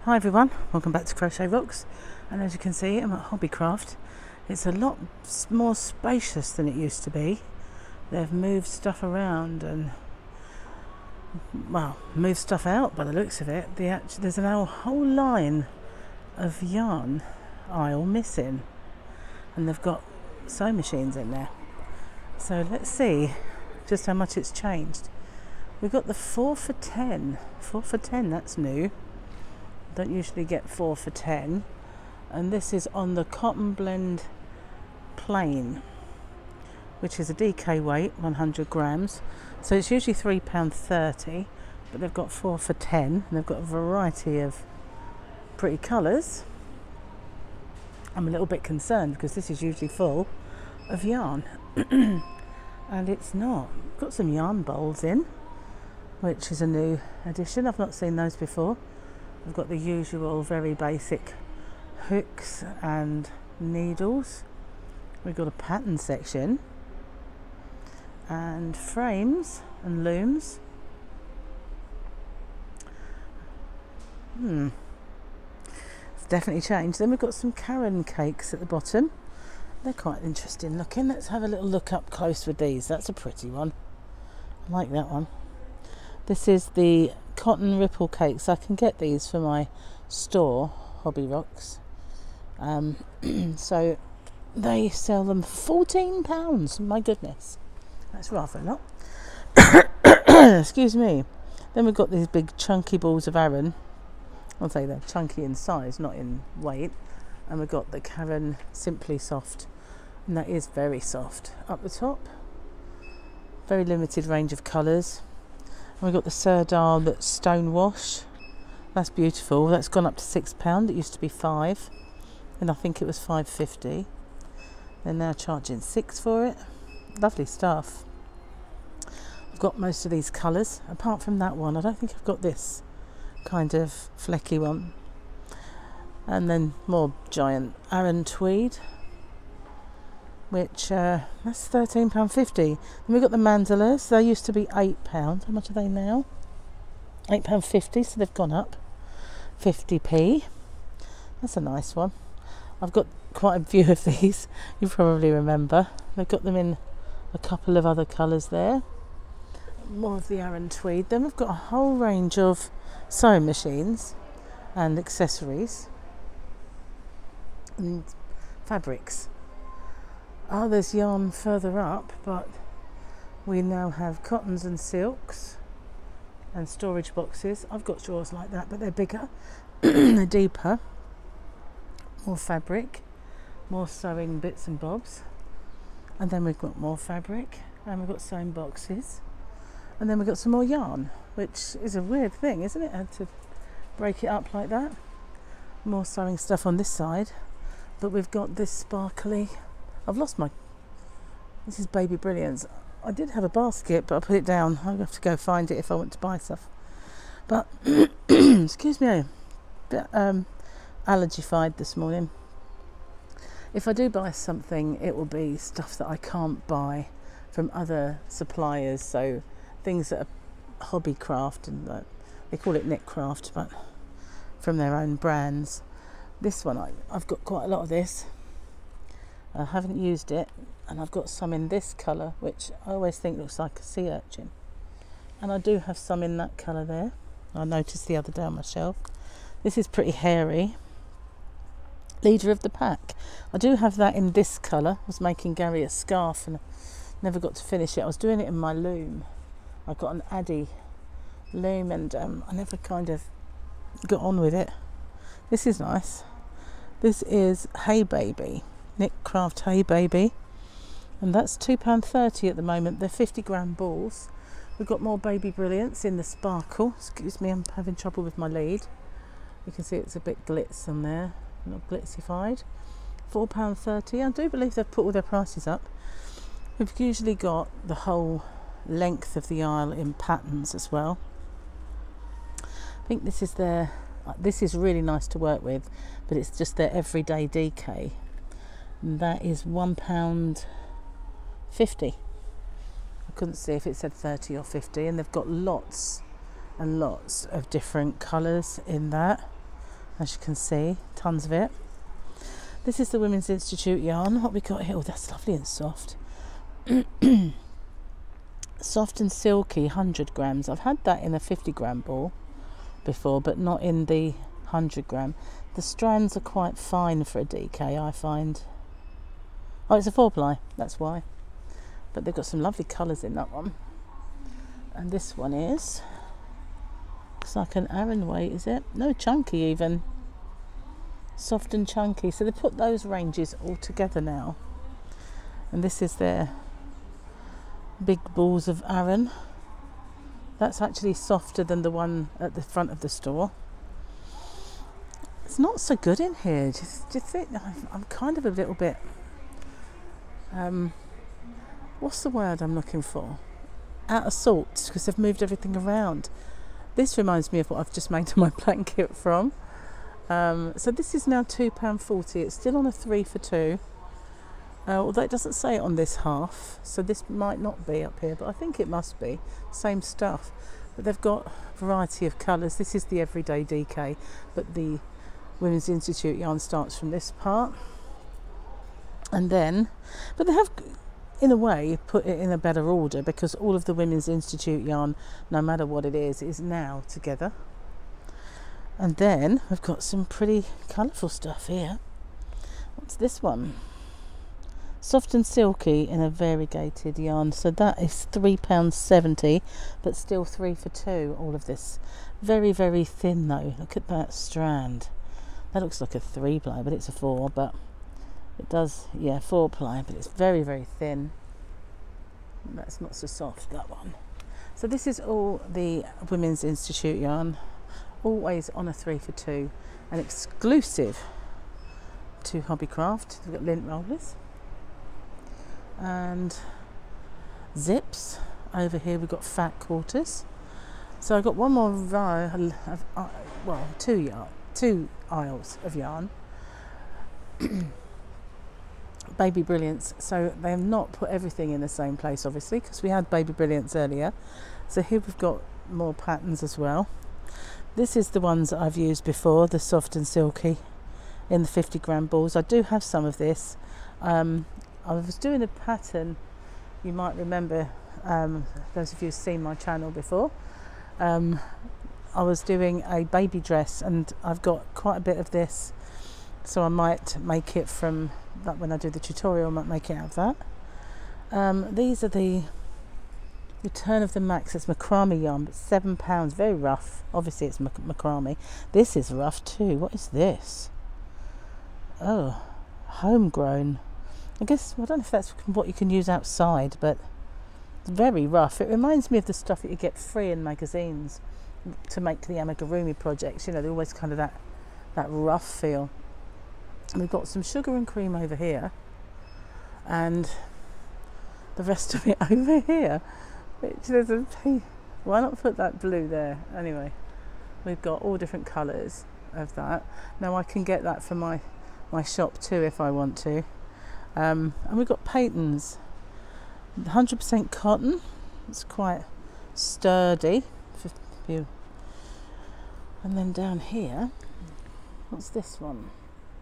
Hi everyone, welcome back to Crochet Rocks, and as you can see I'm at Hobby Craft. It's a lot more spacious than it used to be. They've moved stuff around and, well, moved stuff out by the looks of it. There's a whole line of yarn aisle missing, and they've got sewing machines in there. So let's see just how much it's changed. We've got the 4 for 10. 4 for 10, that's new. Don't usually get 4 for 10, and this is on the cotton blend plain, which is a DK weight, 100 grams, so it's usually £3.30, but they've got 4 for 10 and they've got a variety of pretty colours. I'm a little bit concerned because this is usually full of yarn and it's not. Got some yarn bowls in, which is a new addition. I've not seen those before. I've got the usual very basic hooks and needles. We've got a pattern section and frames and looms. It's definitely changed. Then we've got some Caron cakes at the bottom. They're quite interesting looking. Let's have a little look up close with these. That's a pretty one. I like that one. This is the cotton ripple cakes. I can get these for my store, Hobby Rocks. So they sell them £14. My goodness, that's rather a lot. Excuse me. Then we've got these big chunky balls of Aran. I'll say they're chunky in size, not in weight. And we've got the Caron Simply Soft, and that is very soft. Up the top, very limited range of colours. We've got the Serdal that's stone wash. That's beautiful. That's gone up to £6. It used to be £5, and I think it was £5.50. They're now charging £6 for it. Lovely stuff. I've got most of these colours, apart from that one. I don't think I've got this kind of flecky one. And then more giant Aran tweed, which that's £13.50. Then we've got the Mandalas. They used to be £8. How much are they now? £8.50, so they've gone up 50p. That's a nice one. I've got quite a few of these. You probably remember. They've got them in a couple of other colours there. More of the Aran tweed. Then we've got a whole range of sewing machines and accessories and fabrics. Oh, there's yarn further up, but we now have cottons and silks and storage boxes. I've got drawers like that, but they're bigger. They're deeper. More fabric, more sewing bits and bobs, and then we've got more fabric, and we've got sewing boxes, and then we've got some more yarn, which is a weird thing, isn't it? I had to break it up like that. More sewing stuff on this side, but we've got this sparkly. I've lost my. This is Baby Brilliance. I did have a basket, but I put it down. I'll have to go find it if I want to buy stuff. But excuse me, a bit allergified this morning. If I do buy something, it will be stuff that I can't buy from other suppliers. So things that are hobby craft, and they call it knit craft, but from their own brands. This one, I've got quite a lot of this. I haven't used it, and I've got some in this colour, which I always think looks like a sea urchin, and I do have some in that colour there. I noticed the other day on my shelf. This is pretty hairy. Leader of the pack. I do have that in this colour. I was making Gary a scarf and never got to finish it. I was doing it in my loom. I got an Addy loom, and I never kind of got on with it. This is nice. This is Hey Baby, Knit Craft Hey Baby, and that's £2.30 at the moment. They're 50-gram balls. We've got more Baby Brilliance in the sparkle. Excuse me, I'm having trouble with my lead. You can see it's a bit glitz on there, not glitzified. £4.30. I do believe they've put all their prices up. We've usually got the whole length of the aisle in patterns as well. I think this is their. This is really nice to work with, but it's just their everyday DK. And that is £1.50. I couldn't see if it said 30 or 50, and they've got lots and lots of different colours in that. as you can see, tons of it. This is the Women's Institute yarn. What we got here, oh, that's lovely and soft. Soft and silky, 100 grams. I've had that in a 50 gram ball before, but not in the 100 gram. The strands are quite fine for a DK, I find. Oh, it's a 4-ply, that's why. But they've got some lovely colours in that one. And this one is, looks like an Aran weight, is it? No, chunky even. Soft and chunky. So they put those ranges all together now. And this is their big balls of Aran. That's actually softer than the one at the front of the store. It's not so good in here. Do you think? I'm kind of a little bit, what's the word I'm looking for? Out of sorts, because they've moved everything around. This reminds me of what I've just made my blanket from. So this is now £2.40. It's still on a 3 for 2. Although it doesn't say it on this half, so this might not be up here, but I think it must be. Same stuff. But they've got a variety of colours. This is the Everyday DK, but the Women's Institute yarn starts from this part. And then, but they have, in a way, put it in a better order, because all of the Women's Institute yarn, no matter what it is now together. And then we've got some pretty colourful stuff here. What's this one? Soft and silky in a variegated yarn. So that is £3.70, but still 3 for 2. All of this. Very, very thin though. Look at that strand. That looks like a 3-ply, but it's a 4. But it does, yeah, 4-ply, but it's very, very thin. That's not so soft, that one. So this is all the Women's Institute yarn. Always on a 3 for 2, and exclusive to Hobby Craft. We've got lint rollers and zips. Over here we've got fat quarters. So I've got one more row of, well, two aisles of yarn. Baby Brilliance. So they have not put everything in the same place, obviously, because we had Baby Brilliance earlier. So here we've got more patterns as well. This is the ones that I've used before, the soft and silky in the 50 gram balls. I do have some of this. I was doing a pattern, you might remember, those of you who've seen my channel before. I was doing a baby dress, and I've got quite a bit of this, so I might make it from that. When I do the tutorial, I might make it out of that. These are the Return of the Max. It's macrame yarn, but £7, very rough. Obviously it's macrame. This is rough too. What is this? Oh, homegrown. I guess, I don't know if that's what you can use outside, but it's very rough. It reminds me of the stuff that you get free in magazines to make the amigurumi projects. You know, they're always kind of that rough feel. And we've got some sugar and cream over here, and the rest of it over here. Which there's a, why not put that blue there? Anyway, we've got all different colours of that. Now I can get that for my shop too if I want to. And we've got Peyton's 100% cotton. It's quite sturdy for you. And then down here, what's this one?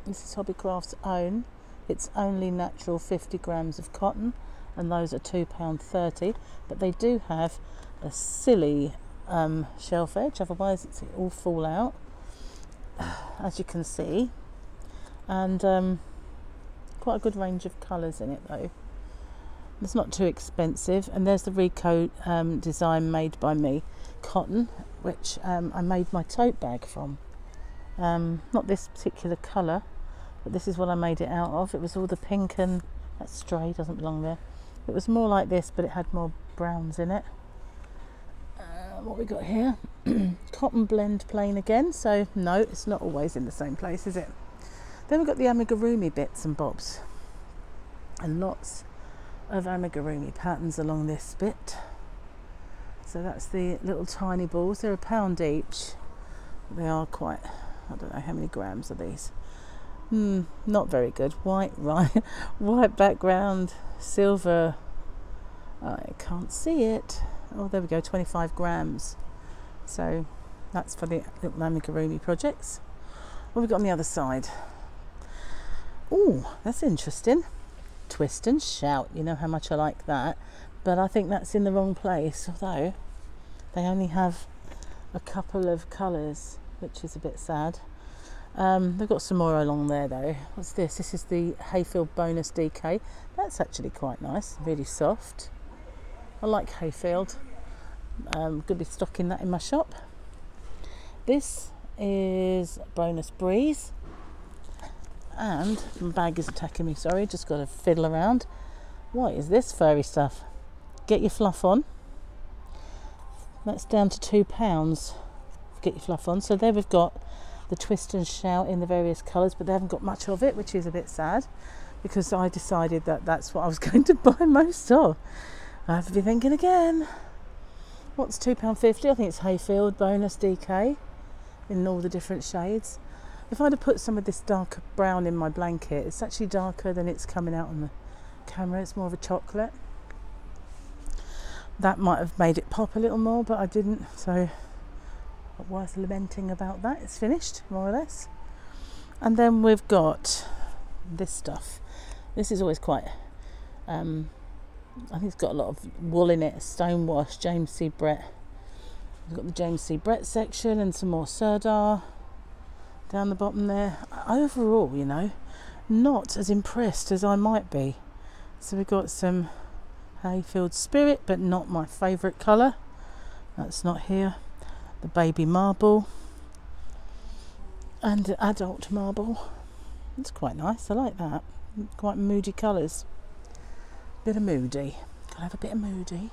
This is Hobbycraft's own. It's only natural 50 grams of cotton, and those are £2.30. But they do have a silly shelf edge, otherwise it's all fall out, as you can see. And quite a good range of colours in it though. It's not too expensive. And there's the Rico design made by me cotton, which I made my tote bag from. Not this particular colour, but this is what I made it out of. It was all the pink, and that stray doesn't belong there. It was more like this, but it had more browns in it. What we got here? Cotton blend plain again. So no, it's not always in the same place, is it? Then we've got the amigurumi bits and bobs, and lots of amigurumi patterns along this bit. So that's the little tiny balls. They're £1 each. They are quite, I don't know how many grams are these. Not very good. White, right? White background, silver. I can't see it. Oh, there we go. 25 grams. So that's for the little amigurumi projects. What have we got on the other side? Oh, that's interesting. Twist and Shout. You know how much I like that. But I think that's in the wrong place, although they only have a couple of colours, which is a bit sad. They've got some more along there though. What's this? This is the Hayfield Bonus Dk. That's actually quite nice, really soft. I like Hayfield. Going to be stocking that in my shop. This is Bonus Breeze. And my bag is attacking me, sorry, just got to fiddle around. What is this furry stuff? Get your fluff on. That's down to £2. Get your fluff on. So there we've got the Twist and Shout in the various colours, but they haven't got much of it, which is a bit sad, because I decided that that's what I was going to buy most of. I have to be thinking again. What's £2.50? I think it's Hayfield Bonus Dk in all the different shades. If I'd have put some of this darker brown in my blanket, it's actually darker than it's coming out on the camera. It's more of a chocolate. That might have made it pop a little more, but I didn't, so not worth lamenting about that. It's finished, more or less. And then we've got this stuff. This is always quite, I think it's got a lot of wool in it. Stonewash, James C Brett. We've got the James C Brett section and some more Serdar down the bottom there. Overall, you know, not as impressed as I might be. So we've got some Hayfield Spirit, but not my favourite colour. That's not here. The baby marble and the adult marble. It's quite nice, I like that. Quite moody colours. Bit of moody. Gotta have a bit of moody.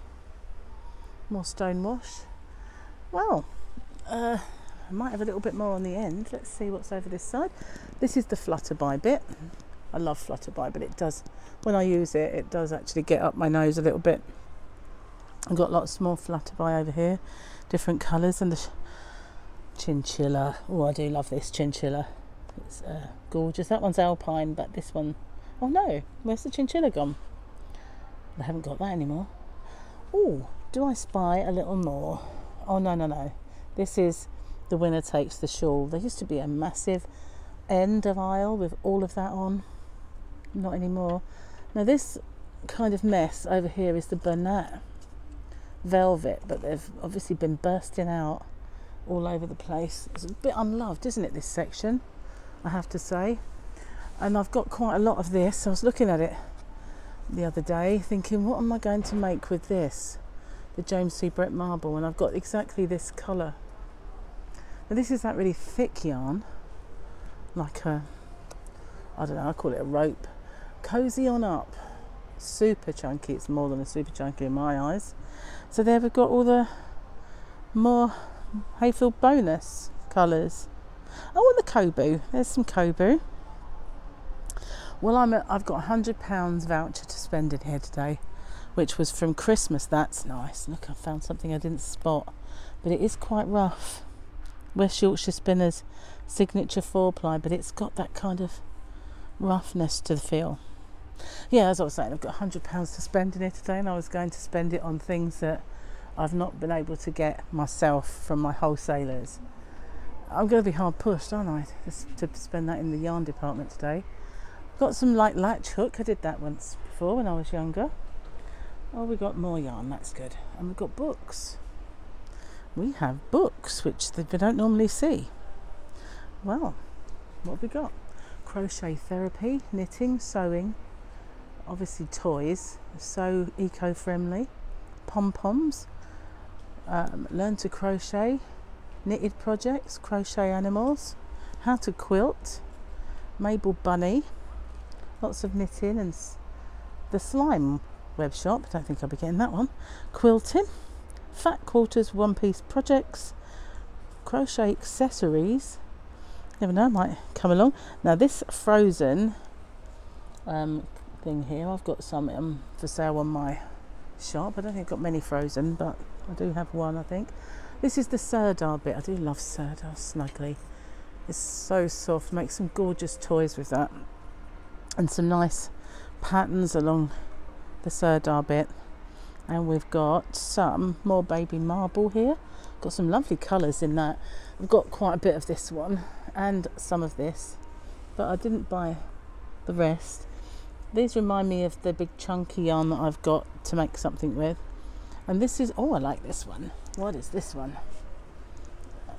More Stonewash. Well, I might have a little bit more on the end. Let's see what's over this side. This is the Flutterby bit. I love Flutterby, but it does, when I use it, it does actually get up my nose a little bit. I've got lots more Flutterby over here, different colours, and the chinchilla. Oh, I do love this chinchilla. It's gorgeous. That one's alpine, but this one, oh no, where's the chinchilla gone? I haven't got that anymore. Oh, do I spy a little more? Oh no, no, no. This is the Winner Takes the Shawl. There used to be a massive end of aisle with all of that on. Not anymore. Now this kind of mess over here is the Bernat Velvet, but they've obviously been bursting out all over the place. It's a bit unloved, isn't it, this section, I have to say. And I've got quite a lot of this. I was looking at it the other day thinking, what am I going to make with this? The James C Brett marble, and I've got exactly this colour. Now this is that really thick yarn, like a, I don't know, I call it a rope. Cozy on up, super chunky. It's more than a super chunky in my eyes. So there we've got all the more Hayfield bonus colours. Oh, and the Kobu. There's some Kobu. Well, I've got £100 voucher to spend in here today, which was from Christmas. That's nice. Look, I found something I didn't spot, but it is quite rough. West Yorkshire Spinners signature 4-ply, but it's got that kind of roughness to the feel. Yeah, as I was saying, I've got £100 to spend in here today, and I was going to spend it on things that I've not been able to get myself from my wholesalers. I'm going to be hard pushed, aren't I, to spend that in the yarn department today. Got some like latch hook. I did that once before when I was younger. Oh, we got more yarn, that's good. And we've got books. We have books, which we don't normally see. Well, what have we got? Crochet therapy, knitting, sewing, obviously toys, so eco-friendly, pom-poms, learn to crochet, knitted projects, crochet animals, how to quilt, Mabel Bunny, lots of knitting, and the slime web shop, I don't think I'll be getting that one, quilting, fat quarters, one-piece projects, crochet accessories, never know, might come along. Now this frozen thing here, I've got some for sale on my shop. I don't think I've got many frozen, but I do have one, I think. This is the Serdar bit. I do love Serdar Snuggly. It's so soft, make some gorgeous toys with that. And some nice patterns along the Serdar bit. And we've got some more baby marble here. Got some lovely colours in that. I've got quite a bit of this one. and some of this, but I didn't buy the rest. These remind me of the big chunky yarn that I've got to make something with. And this is, oh, I like this one. What is this one?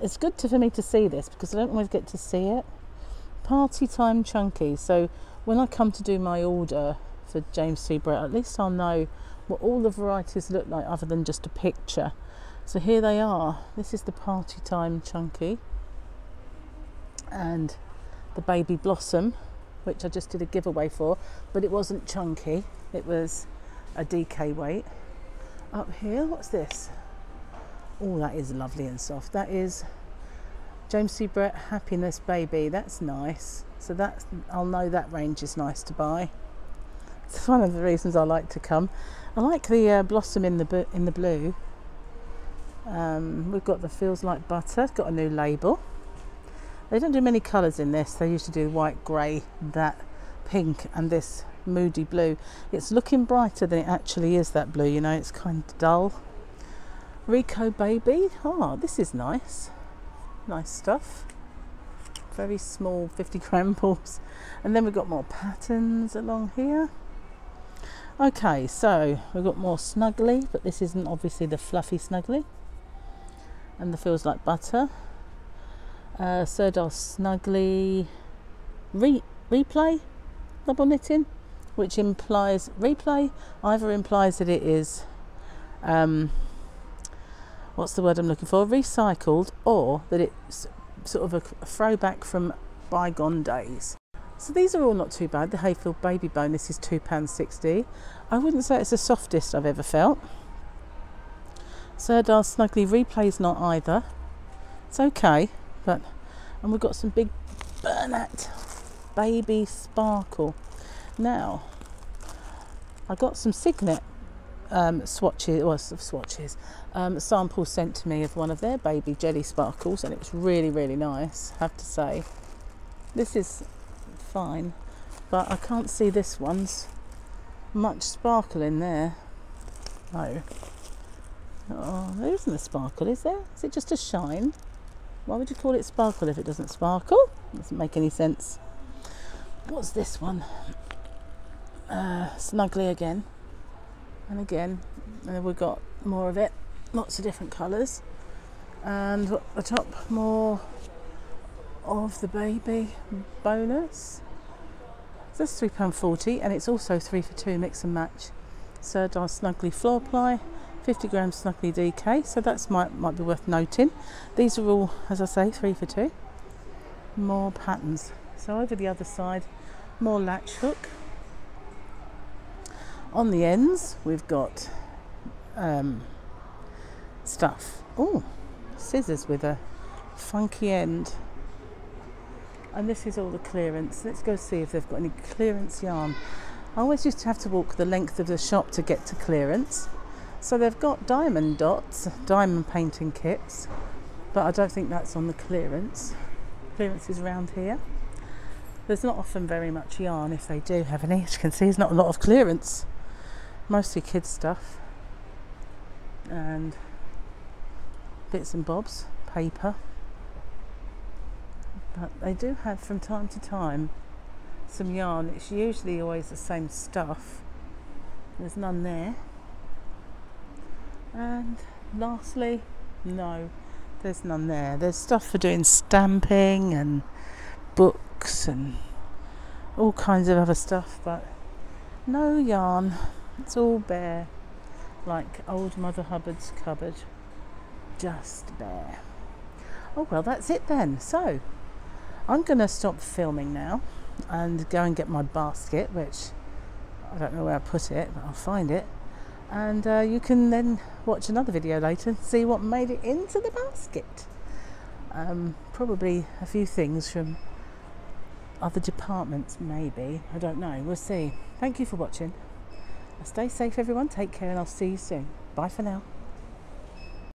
It's good for me to see this because I don't always get to see it. Party Time Chunky. So when I come to do my order for James C Brett, at least I'll know what all the varieties look like other than just a picture. So here they are. This is the Party Time Chunky and the Baby Blossom, which I just did a giveaway for, but it wasn't chunky, it was a DK weight. Up here, what's this? Oh, that is lovely and soft. That is James C Brett Happiness Baby. That's nice. So that's, I'll know that range is nice to buy. It's one of the reasons I like to come. I like the blossom in the blue. We've got the Feels Like Butter. It's got a new label. They don't do many colours in this. They usually do white, grey, that pink and this moody blue. It's looking brighter than it actually is, that blue, you know, it's kind of dull. Rico Baby. Oh, this is nice. Nice stuff. Very small 50-gram balls. And then we've got more patterns along here. Okay, so we've got more Snuggly, but this isn't obviously the fluffy Snuggly. And the Feels Like Butter. Serdar Snuggly Replay double knitting, which implies replay, either implies that it is what's the word I'm looking for, recycled, or that it's sort of a throwback from bygone days. So these are all not too bad. The Hayfield Baby Bonus is £2.60. I wouldn't say it's the softest I've ever felt. Serdar Snuggly Replay is not either. It's okay, but, and we've got some big Bernat Baby Sparkle. Now, I got some Signet samples sent to me of one of their baby jelly sparkles, and it was really, really nice, I have to say. This is fine, but I can't see this one's much sparkle in there. No. Oh, there isn't a sparkle, is there? Is it just a shine? Why would you call it sparkle if it doesn't sparkle? Doesn't make any sense. What's this one? Snuggly again. And again, we've got more of it. Lots of different colours. And at the top, more of the Baby Bonus. So that's £3.40, and it's also 3 for 2 mix and match. Serdar Snuggly Floor Ply, 50 grams Snuggly DK, so that's might be worth noting. These are all, as I say, 3 for 2. More patterns. So over the other side, more latch hook. On the ends, we've got stuff. Oh, scissors with a funky end. And this is all the clearance. Let's go see if they've got any clearance yarn. I always used to have to walk the length of the shop to get to clearance. So they've got diamond dots, diamond painting kits, but I don't think that's on the clearance. Clearance is around here. There's not often very much yarn, if they do have any. As you can see, there's not a lot of clearance. Mostly kids stuff. And bits and bobs, paper. But they do have from time to time some yarn. It's usually always the same stuff. There's none there. And lastly, no, there's none there. There's stuff for doing stamping and books and all kinds of other stuff, but no yarn. It's all bare, like old Mother Hubbard's cupboard, just bare. Oh well, that's it then. So I'm going to stop filming now and go and get my basket, which I don't know where I put it, but I'll find it. And you can then watch another video later and see what made it into the basket. Probably a few things from other departments, maybe. I don't know. We'll see. Thank you for watching. Stay safe, everyone. Take care, and I'll see you soon. Bye for now.